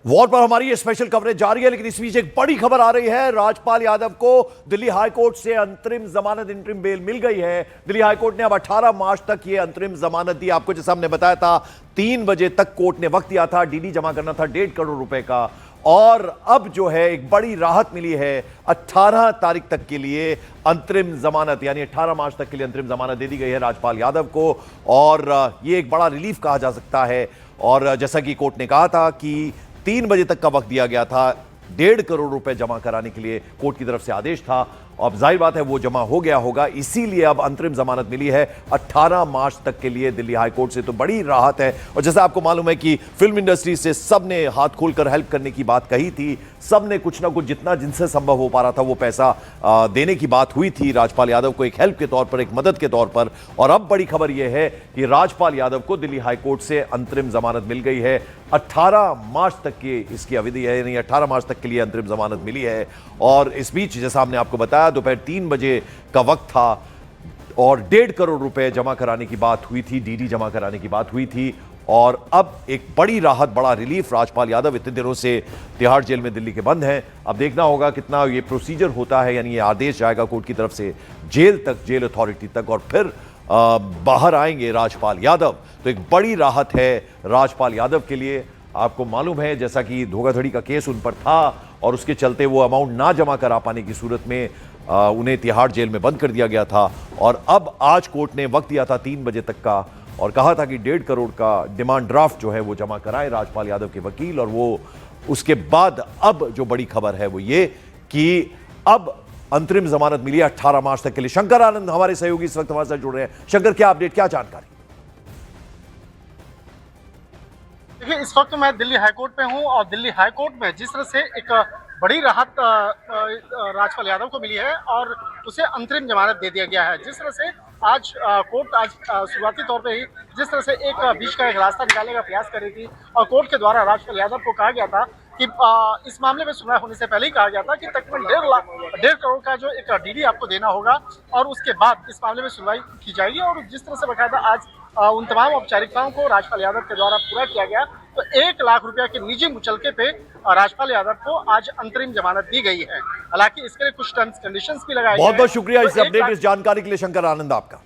War पर हमारी ये स्पेशल कवरेज जारी है, लेकिन इस बीच एक बड़ी खबर आ रही है। राजपाल यादव को दिल्ली हाईकोर्ट से अंतरिम जमानत, इंटरिम बेल मिल गई है। दिल्ली हाईकोर्ट ने अब 18 मार्च तक ये अंतरिम जमानत दी। आपको जैसा हमने बताया था, 3 बजे तक कोर्ट ने वक्त दिया था। डीडी जमा करना था 1.5 करोड़ रुपए का, और अब जो है एक बड़ी राहत मिली है। 18 तारीख तक के लिए अंतरिम जमानत, यानी 18 मार्च तक के लिए अंतरिम जमानत दे दी गई है राजपाल यादव को, और ये एक बड़ा रिलीफ कहा जा सकता है। और जैसा कि कोर्ट ने कहा था कि 3 बजे तक का वक्त दिया गया था, 1.5 करोड़ रुपए जमा कराने के लिए कोर्ट की तरफ से आदेश था। अब जाहिर बात है वो जमा हो गया होगा, इसीलिए अब अंतरिम जमानत मिली है 18 मार्च तक के लिए दिल्ली हाईकोर्ट से। तो बड़ी राहत है। और जैसा आपको मालूम है कि फिल्म इंडस्ट्री से सबने हाथ खोलकर हेल्प करने की बात कही थी, सबने कुछ ना कुछ जितना जिनसे संभव हो पा रहा था वो पैसा देने की बात हुई थी राजपाल यादव को, एक हेल्प के तौर पर, एक मदद के तौर पर। और अब बड़ी खबर यह है कि राजपाल यादव को दिल्ली हाईकोर्ट से अंतरिम जमानत मिल गई है। 18 मार्च तक की इसकी अवधि है, यानी 18 मार्च तक के लिए अंतरिम जमानत मिली है। और इस बीच जैसा हमने आपको बताया, दोपहर 3 बजे का वक्त था और 1.5 करोड़ रुपए जमा कराने की बात हुई थी, डीडी जमा कराने की बात हुई थी। और अब एक बड़ी राहत, बड़ा रिलीफ। राजपाल यादव इतने दिनों से तिहाड़ जेल में दिल्ली के बंद हैं। अब देखना होगा कितना ये प्रोसीजर होता है, यानी ये आदेश जाएगा कोर्ट की तरफ से जेल तक, जेल अथॉरिटी तक, और फिर बाहर आएंगे राजपाल यादव। तो एक बड़ी राहत है राजपाल यादव के लिए। आपको मालूम है जैसा कि धोखाधड़ी का केस उन पर था और उसके चलते वो अमाउंट ना जमा करा पाने की सूरत में उन्हें तिहाड़ जेल में बंद कर दिया गया था। और अब आज कोर्ट ने वक्त दिया था 3 बजे तक का, और कहा था कि 1.5 करोड़ का डिमांड ड्राफ्ट जो है वो जमा कराए राजपाल यादव के वकील। और वो उसके बाद अब जो बड़ी खबर है वो ये कि अब अंतरिम जमानत मिली है 18 मार्च तक के लिए। शंकर आनंद हमारे सहयोगी इस वक्त हमारे साथ जुड़ रहे हैं। शंकर, क्या अपडेट, क्या जानकारी? देखिए, इस वक्त मैं दिल्ली हाईकोर्ट में हूं और दिल्ली हाईकोर्ट में जिस तरह से एक बड़ी राहत राजपाल यादव को मिली है और उसे अंतरिम जमानत दे दिया गया है। जिस तरह से आज कोर्ट शुरुआती तौर पे ही जिस तरह से एक बीच का एक रास्ता निकालने का प्रयास कर रही थी, और कोर्ट के द्वारा राजपाल यादव को कहा गया था कि इस मामले में सुनवाई होने से पहले ही कहा गया था कि तकरीबन 1.5 करोड़ का जो एक डीडी आपको देना होगा, और उसके बाद इस मामले में सुनवाई की जाएगी। और जिस तरह से बकायदा आज उन तमाम औपचारिकताओं को राजपाल यादव के द्वारा पूरा किया गया, तो 1 लाख रुपया के निजी मुचलके पे राजपाल यादव को आज अंतरिम जमानत दी गई है। हालांकि इसके लिए कुछ टर्म्स कंडीशंस भी लगाए गए हैं। बहुत बहुत शुक्रिया इस अपडेट, इस जानकारी के लिए शंकर आनंद आपका।